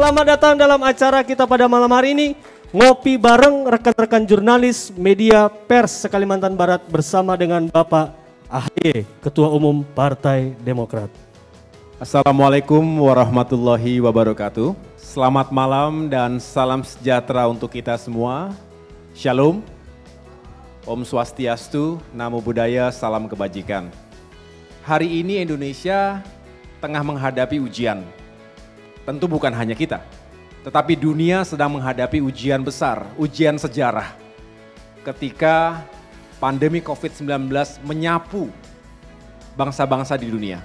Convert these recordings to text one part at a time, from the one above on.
Selamat datang dalam acara kita pada malam hari ini. Ngopi bareng rekan-rekan jurnalis media pers se-Kalimantan Barat bersama dengan Bapak AHY, Ketua Umum Partai Demokrat. Assalamualaikum warahmatullahi wabarakatuh. Selamat malam dan salam sejahtera untuk kita semua. Shalom, Om Swastiastu, Namo Buddhaya, salam kebajikan. Hari ini Indonesia tengah menghadapi ujian. Tentu bukan hanya kita, tetapi dunia sedang menghadapi ujian besar, ujian sejarah. Ketika pandemi COVID-19 menyapu bangsa-bangsa di dunia.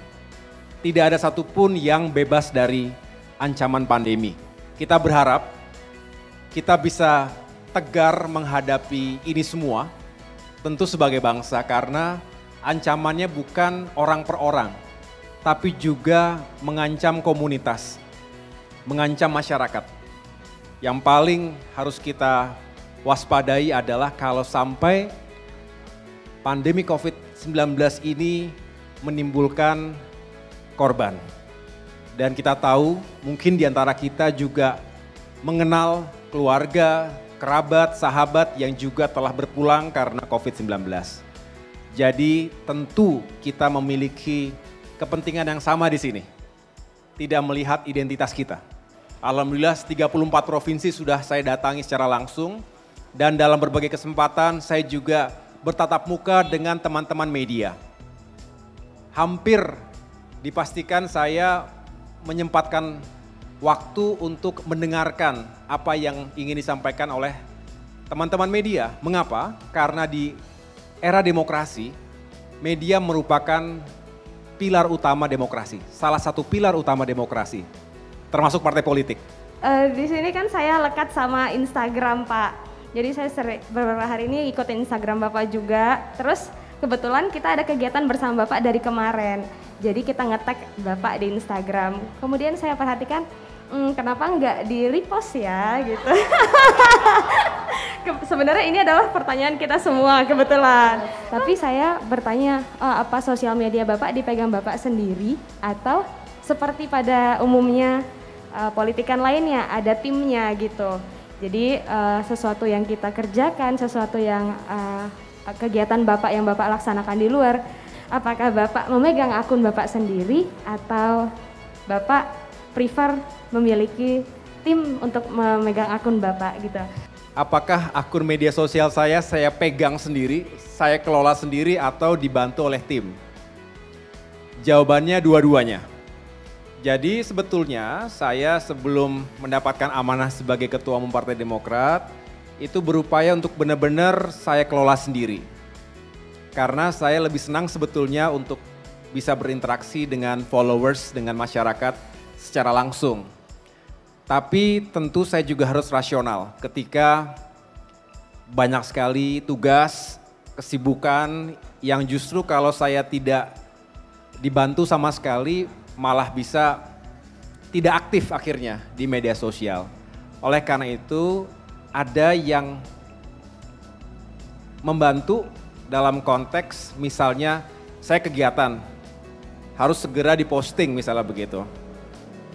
Tidak ada satupun yang bebas dari ancaman pandemi. Kita berharap kita bisa tegar menghadapi ini semua, tentu sebagai bangsa, karena ancamannya bukan orang per orang, tapi juga mengancam komunitas, mengancam masyarakat. Yang paling harus kita waspadai adalah kalau sampai pandemi COVID-19 ini menimbulkan korban. Dan kita tahu mungkin di antara kita juga mengenal keluarga, kerabat, sahabat yang juga telah berpulang karena COVID-19. Jadi tentu kita memiliki kepentingan yang sama di sini. Tidak melihat identitas kita. Alhamdulillah 34 provinsi sudah saya datangi secara langsung dan dalam berbagai kesempatan saya juga bertatap muka dengan teman-teman media. Hampir dipastikan saya menyempatkan waktu untuk mendengarkan apa yang ingin disampaikan oleh teman-teman media. Mengapa? Karena di era demokrasi, media merupakan pilar utama demokrasi, salah satu pilar utama demokrasi, termasuk partai politik. Di sini kan saya lekat sama Instagram, Pak. Jadi saya beberapa hari ini ikutin Instagram Bapak juga. Terus kebetulan kita ada kegiatan bersama Bapak dari kemarin. Jadi kita nge-tag Bapak di Instagram. Kemudian saya perhatikan, kenapa nggak di-repost ya gitu. Sebenarnya ini adalah pertanyaan kita semua kebetulan. Tapi saya bertanya, apa sosial media Bapak dipegang Bapak sendiri atau seperti pada umumnya politikan lainnya ada timnya gitu. Jadi sesuatu yang kita kerjakan, sesuatu yang kegiatan Bapak yang Bapak laksanakan di luar, apakah Bapak memegang akun Bapak sendiri atau Bapak prefer memiliki tim untuk memegang akun Bapak gitu? Apakah akun media sosial saya pegang sendiri, saya kelola sendiri atau dibantu oleh tim? Jawabannya dua-duanya. Jadi sebetulnya saya sebelum mendapatkan amanah sebagai Ketua Umum Partai Demokrat, itu berupaya untuk benar-benar saya kelola sendiri. Karena saya lebih senang sebetulnya untuk bisa berinteraksi dengan followers, dengan masyarakat secara langsung. Tapi tentu saya juga harus rasional ketika banyak sekali tugas, kesibukan yang justru kalau saya tidak dibantu sama sekali malah bisa tidak aktif akhirnya di media sosial. Oleh karena itu ada yang membantu dalam konteks misalnya saya kegiatan harus segera diposting misalnya begitu.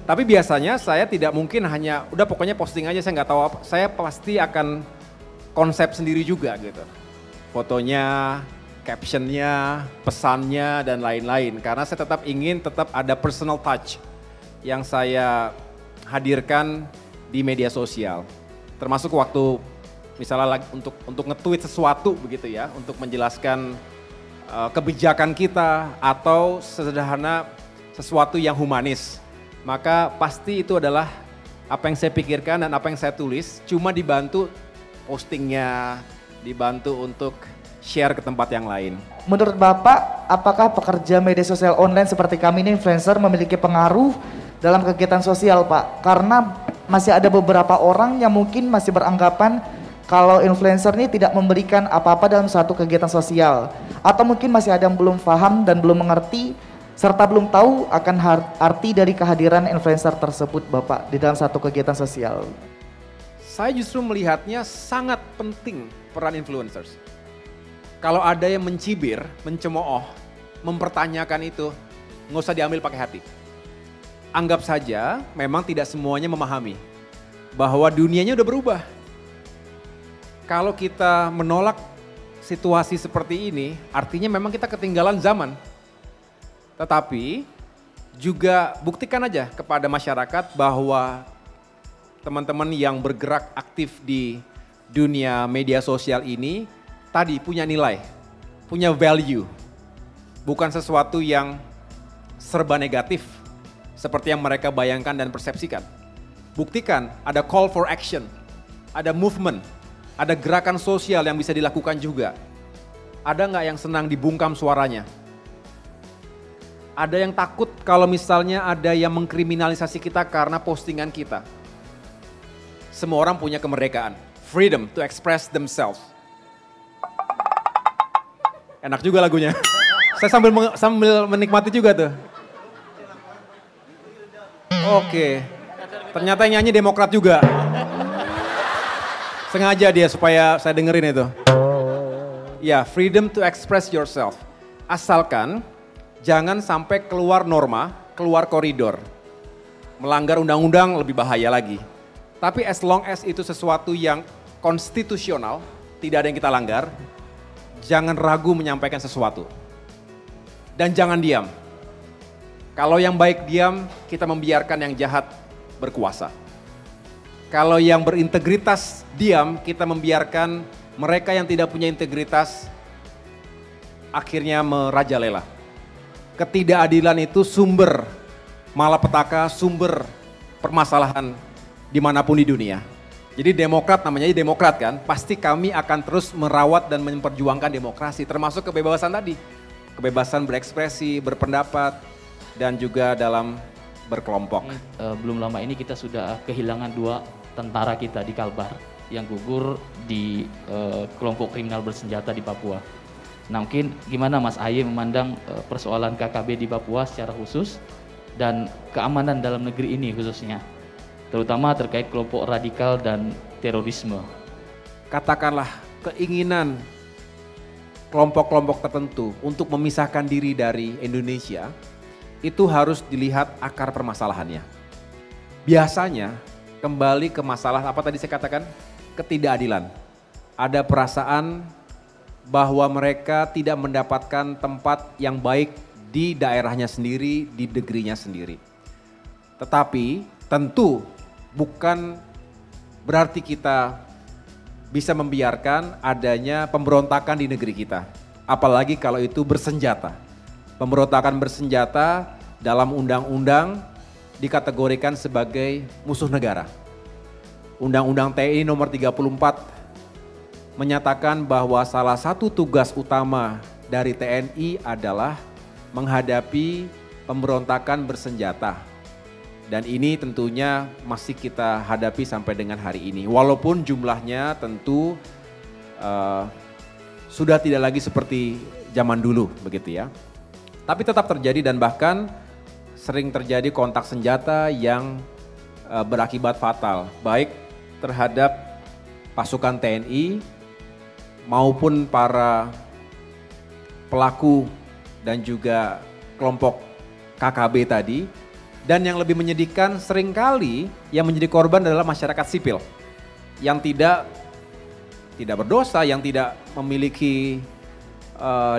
Tapi biasanya saya tidak mungkin hanya udah pokoknya posting aja, saya nggak tahu apa, saya pasti akan konsep sendiri juga gitu. Fotonya, captionnya, pesannya dan lain-lain. Karena saya tetap ingin ada personal touch yang saya hadirkan di media sosial. Termasuk waktu misalnya untuk nge-tweet sesuatu begitu ya, untuk menjelaskan kebijakan kita atau sederhana sesuatu yang humanis. Maka pasti itu adalah apa yang saya pikirkan dan apa yang saya tulis, cuma dibantu postingnya, dibantu untuk share ke tempat yang lain. Menurut Bapak, apakah pekerja media sosial online seperti kami ini influencer memiliki pengaruh dalam kegiatan sosial, Pak? Karena masih ada beberapa orang yang mungkin masih beranggapan kalau influencer ini tidak memberikan apa-apa dalam suatu kegiatan sosial. Atau mungkin masih ada yang belum paham dan belum mengerti serta belum tahu akan arti dari kehadiran influencer tersebut, Bapak, di dalam satu kegiatan sosial. Saya justru melihatnya sangat penting peran influencers. Kalau ada yang mencibir, mencemooh, mempertanyakan itu, nggak usah diambil pakai hati. anggap saja memang tidak semuanya memahami bahwa dunianya udah berubah. Kalau kita menolak situasi seperti ini, artinya memang kita ketinggalan zaman. Tetapi juga buktikan aja kepada masyarakat bahwa teman-teman yang bergerak aktif di dunia media sosial ini tadi punya nilai, punya value. Bukan sesuatu yang serba negatif seperti yang mereka bayangkan dan persepsikan. Buktikan ada call for action, ada movement, ada gerakan sosial yang bisa dilakukan juga. Ada nggak yang senang dibungkam suaranya? Ada yang takut kalau misalnya ada yang mengkriminalisasi kita karena postingan kita. Semua orang punya kemerdekaan, freedom to express themselves. Enak juga lagunya. Saya sambil menikmati juga tuh. Oke, ternyata yang nyanyi Demokrat juga. Sengaja dia supaya saya dengerin itu. Ya, freedom to express yourself. Asalkan jangan sampai keluar norma, keluar koridor. Melanggar undang-undang lebih bahaya lagi. Tapi as long as itu sesuatu yang konstitusional, tidak ada yang kita langgar, jangan ragu menyampaikan sesuatu. Dan jangan diam. Kalau yang baik diam, kita membiarkan yang jahat berkuasa. Kalau yang berintegritas diam, kita membiarkan mereka yang tidak punya integritas akhirnya merajalela. Ketidakadilan itu sumber malapetaka, sumber permasalahan dimanapun di dunia. Jadi Demokrat namanya Demokrat kan, pasti kami akan terus merawat dan memperjuangkan demokrasi, termasuk kebebasan tadi. Kebebasan berekspresi, berpendapat, dan juga dalam berkelompok. Belum lama ini kita sudah kehilangan 2 tentara kita di Kalbar yang gugur di kelompok kriminal bersenjata di Papua. Nah mungkin gimana Mas Ahaye memandang persoalan KKB di Papua secara khusus dan keamanan dalam negeri ini khususnya, terutama terkait kelompok radikal dan terorisme. Katakanlah keinginan kelompok-kelompok tertentu untuk memisahkan diri dari Indonesia, itu harus dilihat akar permasalahannya. Biasanya kembali ke masalah apa tadi saya katakan? Ketidakadilan. Ada perasaan bahwa mereka tidak mendapatkan tempat yang baik di daerahnya sendiri, di negerinya sendiri. Tetapi tentu bukan berarti kita bisa membiarkan adanya pemberontakan di negeri kita. Apalagi kalau itu bersenjata. Pemberontakan bersenjata dalam undang-undang dikategorikan sebagai musuh negara. Undang-undang TNI nomor 34 menyatakan bahwa salah satu tugas utama dari TNI adalah menghadapi pemberontakan bersenjata. Dan ini tentunya masih kita hadapi sampai dengan hari ini. Walaupun jumlahnya tentu sudah tidak lagi seperti zaman dulu begitu ya. Tapi tetap terjadi dan bahkan sering terjadi kontak senjata yang berakibat fatal. Baik terhadap pasukan TNI maupun para pelaku dan juga kelompok KKB tadi. Dan yang lebih menyedihkan seringkali yang menjadi korban adalah masyarakat sipil yang tidak berdosa, yang tidak memiliki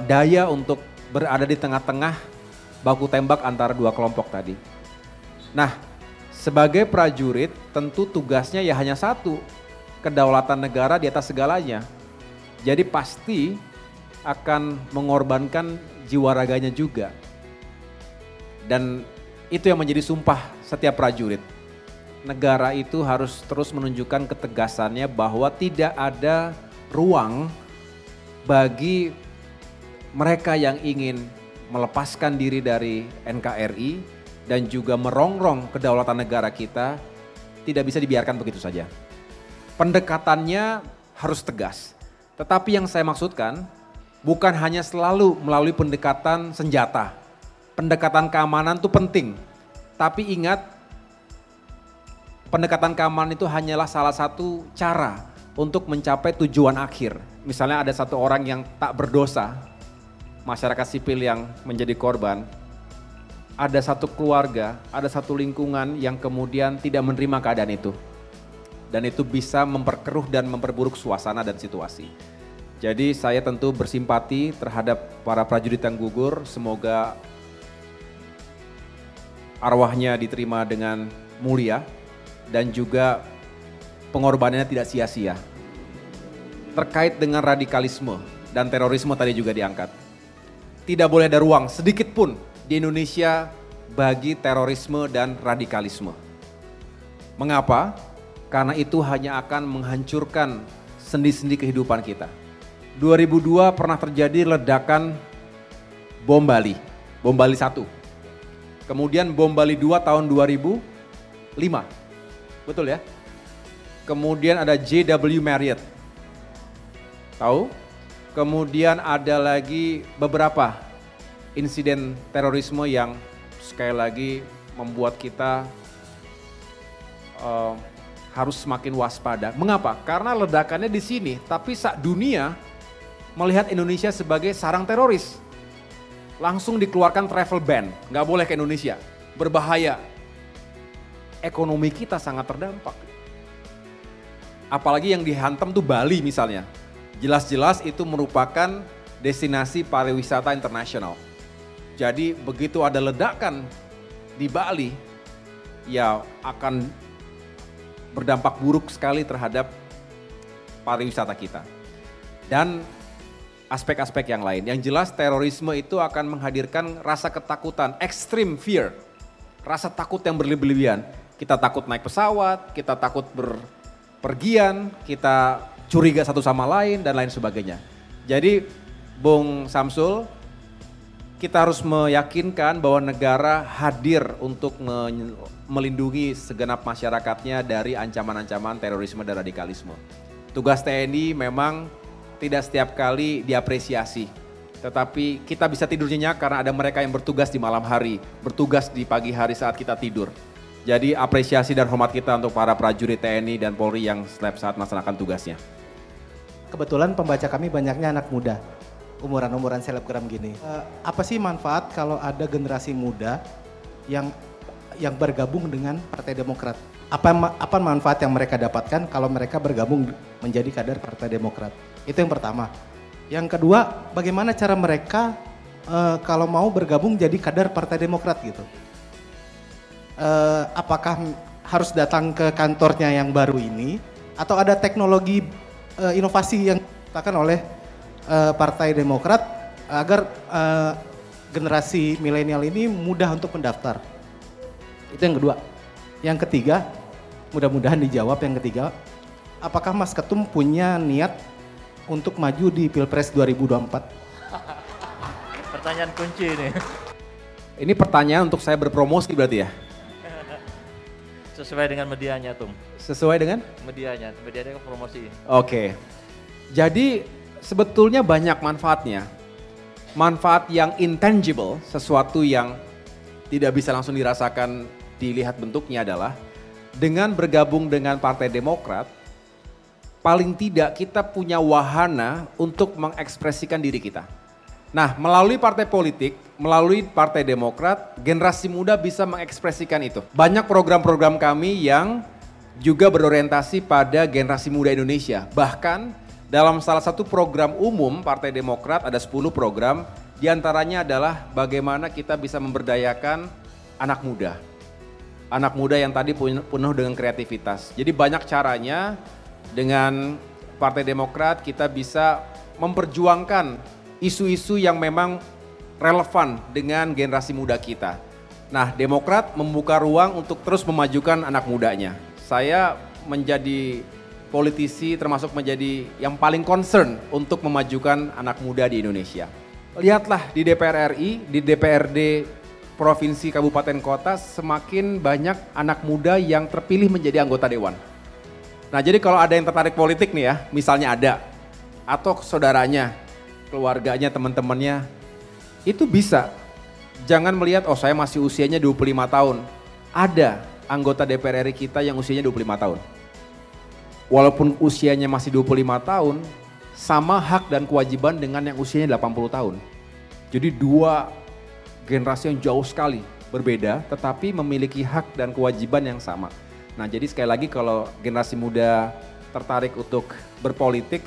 daya untuk berada di tengah-tengah baku tembak antara 2 kelompok tadi. Nah, sebagai prajurit tentu tugasnya ya hanya satu, kedaulatan negara di atas segalanya. Jadi pasti akan mengorbankan jiwa raganya juga. Dan itu yang menjadi sumpah setiap prajurit. Negara itu harus terus menunjukkan ketegasannya bahwa tidak ada ruang bagi mereka yang ingin melepaskan diri dari NKRI dan juga merongrong kedaulatan negara kita, tidak bisa dibiarkan begitu saja. Pendekatannya harus tegas. Tetapi yang saya maksudkan bukan hanya selalu melalui pendekatan senjata. Pendekatan keamanan itu penting, tapi ingat pendekatan keamanan itu hanyalah salah satu cara untuk mencapai tujuan akhir. Misalnya ada satu orang yang tak berdosa, masyarakat sipil yang menjadi korban, ada satu keluarga, ada satu lingkungan yang kemudian tidak menerima keadaan itu. Dan itu bisa memperkeruh dan memperburuk suasana dan situasi. Jadi saya tentu bersimpati terhadap para prajurit yang gugur, semoga arwahnya diterima dengan mulia dan juga pengorbanannya tidak sia-sia. Terkait dengan radikalisme dan terorisme tadi juga diangkat. Tidak boleh ada ruang sedikit pun di Indonesia bagi terorisme dan radikalisme. Mengapa? Karena itu hanya akan menghancurkan sendi-sendi kehidupan kita. 2002 pernah terjadi ledakan bom Bali 1. Kemudian bom Bali 2 tahun 2005, betul ya? Kemudian ada JW Marriott, tahu? Kemudian ada lagi beberapa insiden terorisme yang sekali lagi membuat kita harus semakin waspada. Mengapa? Karena ledakannya di sini, tapi dunia melihat Indonesia sebagai sarang teroris. Langsung dikeluarkan travel ban, nggak boleh ke Indonesia, berbahaya. Ekonomi kita sangat terdampak. Apalagi yang dihantam tuh Bali misalnya. Jelas-jelas itu merupakan destinasi pariwisata internasional. Jadi begitu ada ledakan di Bali, ya akan berdampak buruk sekali terhadap pariwisata kita. Dan aspek-aspek yang lain. Yang jelas terorisme itu akan menghadirkan rasa ketakutan, extreme fear. Rasa takut yang berlebihan. Kita takut naik pesawat, kita takut berpergian, kita curiga satu sama lain dan lain sebagainya. Jadi Bung Samsul, kita harus meyakinkan bahwa negara hadir untuk melindungi segenap masyarakatnya dari ancaman-ancaman terorisme dan radikalisme. Tugas TNI memang tidak setiap kali diapresiasi, tetapi kita bisa tidur nyenyak karena ada mereka yang bertugas di malam hari, bertugas di pagi hari saat kita tidur. Jadi apresiasi dan hormat kita untuk para prajurit TNI dan Polri yang setiap saat melaksanakan tugasnya. Kebetulan pembaca kami banyaknya anak muda, umuran-umuran selebgram gini. Apa sih manfaat kalau ada generasi muda yang bergabung dengan Partai Demokrat? Apa manfaat yang mereka dapatkan kalau mereka bergabung menjadi kader Partai Demokrat? Itu yang pertama. Yang kedua, bagaimana cara mereka kalau mau bergabung jadi kader Partai Demokrat gitu? Apakah harus datang ke kantornya yang baru ini atau ada teknologi inovasi yang dikatakan oleh Partai Demokrat agar generasi milenial ini mudah untuk mendaftar? Itu yang kedua. Yang ketiga, mudah-mudahan dijawab yang ketiga, apakah Mas Ketum punya niat untuk maju di Pilpres 2024? Pertanyaan kunci ini. Ini pertanyaan untuk saya berpromosi berarti ya? Sesuai dengan medianya, Tum. Sesuai dengan? Medianya kan promosi. Oke. Jadi sebetulnya banyak manfaatnya. Manfaat yang intangible, sesuatu yang tidak bisa langsung dirasakan, dilihat bentuknya adalah dengan bergabung dengan Partai Demokrat, paling tidak kita punya wahana untuk mengekspresikan diri kita. Nah, melalui partai politik, melalui Partai Demokrat, generasi muda bisa mengekspresikan itu. Banyak program-program kami yang juga berorientasi pada generasi muda Indonesia. Bahkan dalam salah satu program umum Partai Demokrat ada 10 program, diantaranya adalah bagaimana kita bisa memberdayakan anak muda. Anak muda yang tadi penuh dengan kreativitas. Jadi banyak caranya dengan Partai Demokrat kita bisa memperjuangkan isu-isu yang memang relevan dengan generasi muda kita. Nah, Demokrat membuka ruang untuk terus memajukan anak mudanya. Saya menjadi politisi termasuk menjadi yang paling concern untuk memajukan anak muda di Indonesia. Lihatlah di DPR RI, di DPRD Provinsi Kabupaten Kota semakin banyak anak muda yang terpilih menjadi anggota dewan. Nah, jadi kalau ada yang tertarik politik nih ya, misalnya ada, atau saudaranya, keluarganya, teman-temannya, itu bisa. Jangan melihat, oh saya masih usianya 25 tahun. Ada anggota DPR RI kita yang usianya 25 tahun. Walaupun usianya masih 25 tahun, sama hak dan kewajiban dengan yang usianya 80 tahun. Jadi dua generasi yang jauh sekali. berbeda tetapi memiliki hak dan kewajiban yang sama. Nah jadi sekali lagi kalau generasi muda tertarik untuk berpolitik,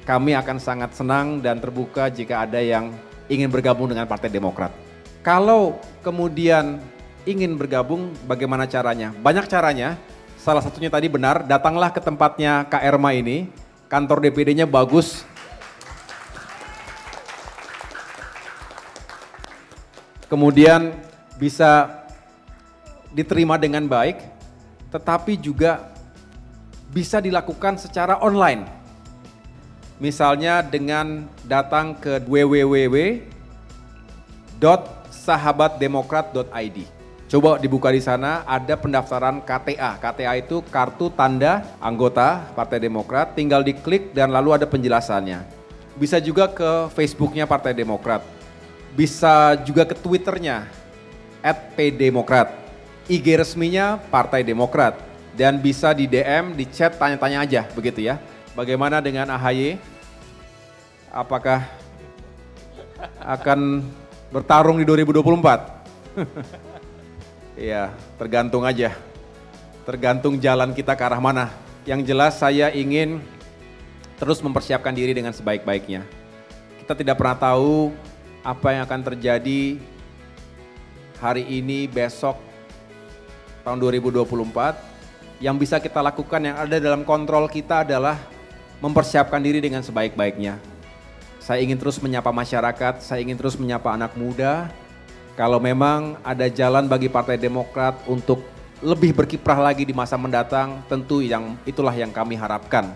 kami akan sangat senang dan terbuka jika ada yang ingin bergabung dengan Partai Demokrat. Kalau kemudian ingin bergabung, bagaimana caranya? Banyak caranya, salah satunya tadi benar, datanglah ke tempatnya Kak Erma ini, kantor DPD-nya bagus. Kemudian bisa diterima dengan baik, tetapi juga bisa dilakukan secara online. Misalnya dengan datang ke www.sahabatdemokrat.id. Coba dibuka di sana, ada pendaftaran KTA. KTA itu kartu tanda anggota Partai Demokrat, tinggal diklik dan lalu ada penjelasannya. Bisa juga ke Facebooknya Partai Demokrat. Bisa juga ke Twitternya, @pdemokrat. IG resminya Partai Demokrat. Dan bisa di DM, di chat, tanya-tanya aja begitu ya. Bagaimana dengan AHY? Apakah akan bertarung di 2024? Iya, tergantung aja. Tergantung jalan kita ke arah mana. Yang jelas saya ingin terus mempersiapkan diri dengan sebaik-baiknya. Kita tidak pernah tahu apa yang akan terjadi hari ini, besok, tahun 2024. Yang bisa kita lakukan yang ada dalam kontrol kita adalah mempersiapkan diri dengan sebaik-baiknya. Saya ingin terus menyapa masyarakat, saya ingin terus menyapa anak muda. Kalau memang ada jalan bagi Partai Demokrat untuk lebih berkiprah lagi di masa mendatang, tentu itulah yang kami harapkan.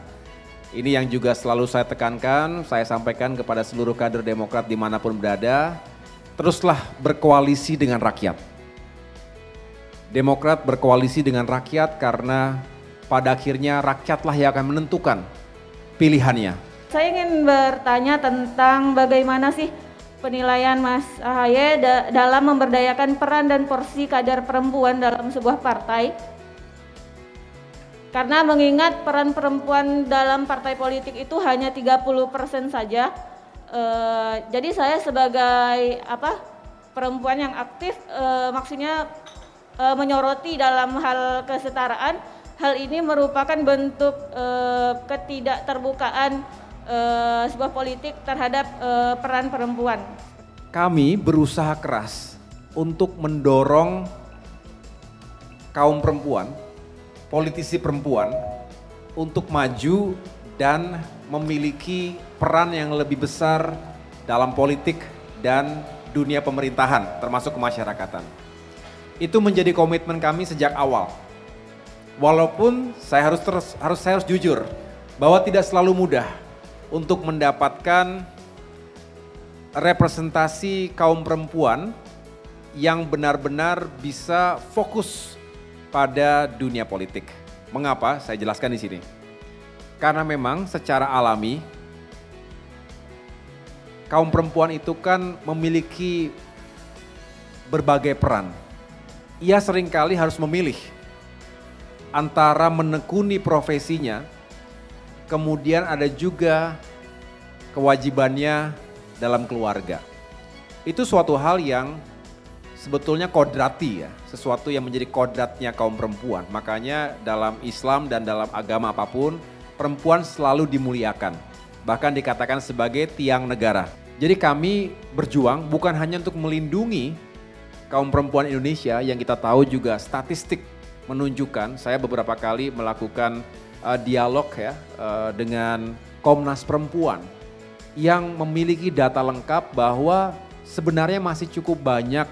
Ini yang juga selalu saya tekankan, saya sampaikan kepada seluruh kader Demokrat dimanapun berada, teruslah berkoalisi dengan rakyat. Demokrat berkoalisi dengan rakyat karena pada akhirnya rakyatlah yang akan menentukan pilihannya. Saya ingin bertanya tentang bagaimana sih penilaian Mas AHY dalam memberdayakan peran dan porsi kader perempuan dalam sebuah partai. Karena mengingat peran perempuan dalam partai politik itu hanya 30% saja. Jadi saya sebagai perempuan yang aktif maksudnya menyoroti dalam hal kesetaraan, hal ini merupakan bentuk ketidakterbukaan sebuah politik terhadap peran perempuan. Kami berusaha keras untuk mendorong kaum perempuan, politisi perempuan untuk maju dan memiliki peran yang lebih besar dalam politik dan dunia pemerintahan termasuk kemasyarakatan. Itu menjadi komitmen kami sejak awal. Walaupun saya harus jujur bahwa tidak selalu mudah untuk mendapatkan representasi kaum perempuan yang benar-benar bisa fokus pada dunia politik. Mengapa? Saya jelaskan di sini. Karena memang secara alami kaum perempuan itu kan memiliki berbagai peran. Ia seringkali harus memilih antara menekuni profesinya, kemudian ada juga kewajibannya dalam keluarga. Itu suatu hal yang sebetulnya kodrati ya, sesuatu yang menjadi kodratnya kaum perempuan. Makanya dalam Islam dan dalam agama apapun, perempuan selalu dimuliakan. Bahkan dikatakan sebagai tiang negara. Jadi kami berjuang bukan hanya untuk melindungi kaum perempuan Indonesia yang kita tahu juga statistik menunjukkan, saya beberapa kali melakukan dialog ya dengan Komnas Perempuan yang memiliki data lengkap bahwa sebenarnya masih cukup banyak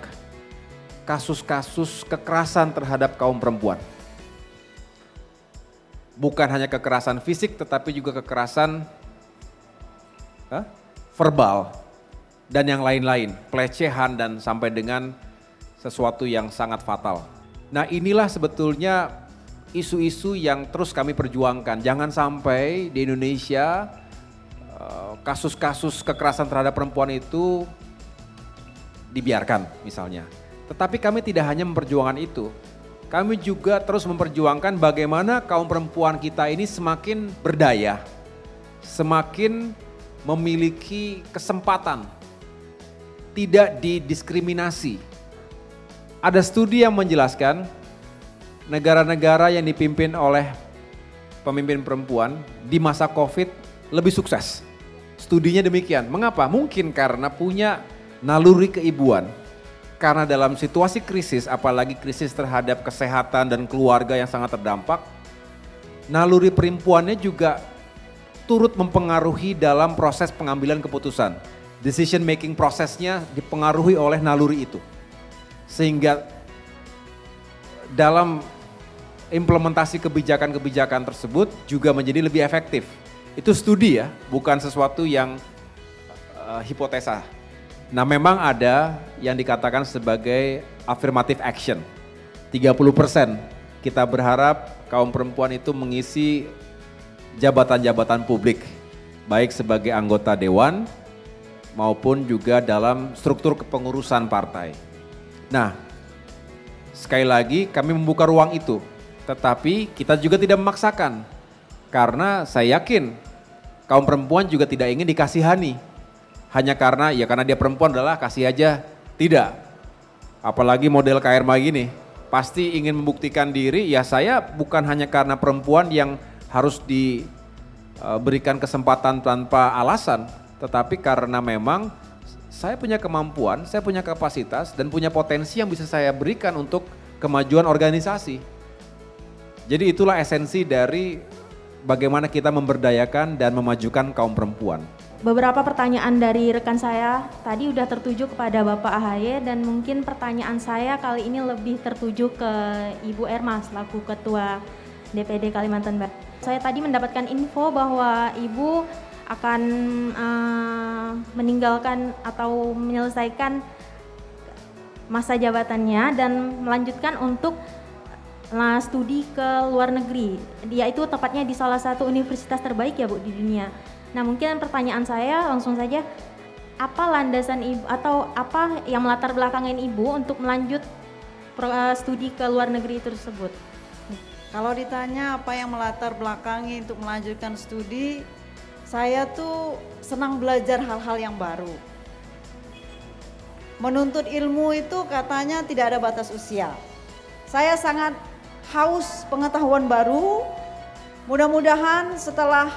kasus-kasus kekerasan terhadap kaum perempuan. Bukan hanya kekerasan fisik tetapi juga kekerasan verbal dan yang lain-lain, pelecehan dan sampai dengan sesuatu yang sangat fatal. Nah inilah sebetulnya isu-isu yang terus kami perjuangkan. Jangan sampai di Indonesia kasus-kasus kekerasan terhadap perempuan itu dibiarkan misalnya. Tetapi kami tidak hanya memperjuangkan itu, kami juga terus memperjuangkan bagaimana kaum perempuan kita ini semakin berdaya, semakin memiliki kesempatan, tidak didiskriminasi, ada studi yang menjelaskan negara-negara yang dipimpin oleh pemimpin perempuan di masa COVID lebih sukses. Studinya demikian. Mengapa? Mungkin karena punya naluri keibuan. Karena dalam situasi krisis, apalagi krisis terhadap kesehatan dan keluarga yang sangat terdampak, naluri perempuannya juga turut mempengaruhi dalam proses pengambilan keputusan. Decision making prosesnya dipengaruhi oleh naluri itu. Sehingga dalam implementasi kebijakan-kebijakan tersebut juga menjadi lebih efektif. Itu studi ya, bukan sesuatu yang hipotesa. Nah memang ada yang dikatakan sebagai affirmative action. 30% kita berharap kaum perempuan itu mengisi jabatan-jabatan publik. Baik sebagai anggota dewan maupun juga dalam struktur kepengurusan partai. Nah sekali lagi kami membuka ruang itu. Tetapi kita juga tidak memaksakan. Karena saya yakin kaum perempuan juga tidak ingin dikasihani. Hanya karena dia perempuan adalah kasih aja. Tidak. Apalagi model KRMA gini. Pasti ingin membuktikan diri, ya saya bukan hanya karena perempuan yang harus diberikan kesempatan tanpa alasan. Tetapi karena memang saya punya kemampuan, saya punya kapasitas dan punya potensi yang bisa saya berikan untuk kemajuan organisasi. Jadi itulah esensi dari bagaimana kita memberdayakan dan memajukan kaum perempuan. Beberapa pertanyaan dari rekan saya tadi udah tertuju kepada Bapak AHY dan mungkin pertanyaan saya kali ini lebih tertuju ke Ibu Erma selaku Ketua DPD Kalimantan Barat. Saya tadi mendapatkan info bahwa Ibu akan meninggalkan atau menyelesaikan masa jabatannya dan melanjutkan untuk studi ke luar negeri, yaitu tepatnya di salah satu universitas terbaik ya Bu di dunia. Nah mungkin pertanyaan saya langsung saja, apa landasan Ibu atau apa yang melatar belakangin Ibu untuk melanjut studi ke luar negeri tersebut? Kalau ditanya apa yang melatar belakangi untuk melanjutkan studi, saya tuh senang belajar hal-hal yang baru. Menuntut ilmu itu katanya tidak ada batas usia. Saya sangat haus pengetahuan baru, mudah-mudahan setelah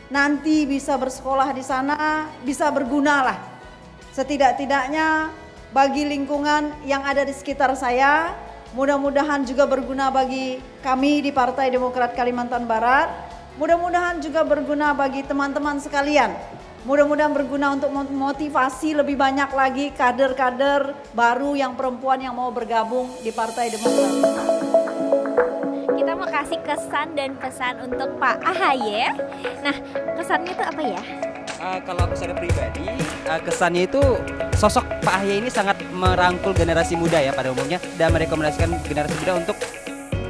nanti bisa bersekolah di sana, bisa berguna lah. Setidak-tidaknya bagi lingkungan yang ada di sekitar saya, mudah-mudahan juga berguna bagi kami di Partai Demokrat Kalimantan Barat, mudah-mudahan juga berguna bagi teman-teman sekalian. Mudah-mudahan berguna untuk memotivasi lebih banyak lagi kader-kader baru yang perempuan yang mau bergabung di Partai Demokrat. Kita mau kasih kesan dan pesan untuk Pak AHY. Nah, kesannya itu apa ya? Kalau aku secara pribadi, kesannya itu sosok Pak AHY ini sangat merangkul generasi muda ya pada umumnya dan merekomendasikan generasi muda untuk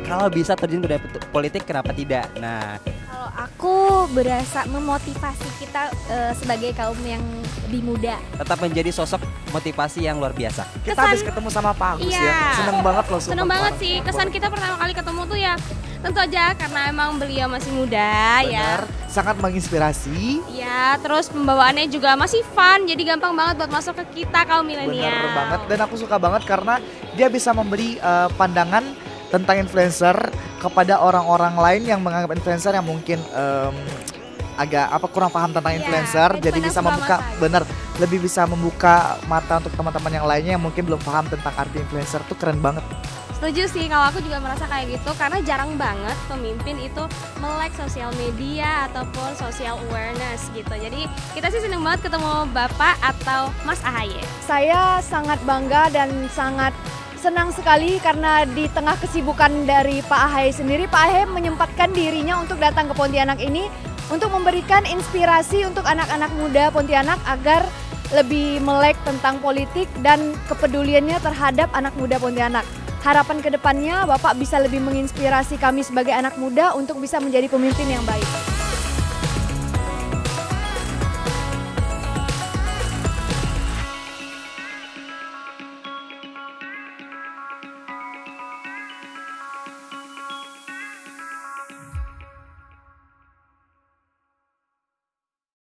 kalau bisa terjun ke politik kenapa tidak. Nah, kalau aku berasa memotivasi kita sebagai kaum yang lebih muda. Tetap menjadi sosok motivasi yang luar biasa. Kita habis ketemu sama Pak Agus ya. Seneng banget loh. Seneng banget sih. Kesan kita pertama kali ketemu tuh ya tentu aja karena emang beliau masih muda. Bener, ya. Sangat menginspirasi. Ya, terus pembawaannya juga masih fun. Jadi gampang banget buat masuk ke kita kaum milenial. Bener banget. Dan aku suka banget karena dia bisa memberi pandangan tentang influencer kepada orang-orang lain yang menganggap influencer yang mungkin agak kurang paham tentang influencer, jadi bisa membuka lebih bisa membuka mata untuk teman-teman yang lainnya yang mungkin belum paham tentang arti influencer. Tuh keren banget. Setuju sih, kalau aku juga merasa kayak gitu karena jarang banget pemimpin itu melek sosial media ataupun social awareness gitu. Jadi kita sih seneng banget ketemu Bapak atau Mas AHY. Saya sangat bangga dan sangat senang sekali karena di tengah kesibukan dari Pak AHY sendiri, Pak AHY menyempatkan dirinya untuk datang ke Pontianak ini untuk memberikan inspirasi untuk anak-anak muda Pontianak agar lebih melek tentang politik dan kepeduliannya terhadap anak muda Pontianak. Harapan kedepannya Bapak bisa lebih menginspirasi kami sebagai anak muda untuk bisa menjadi pemimpin yang baik.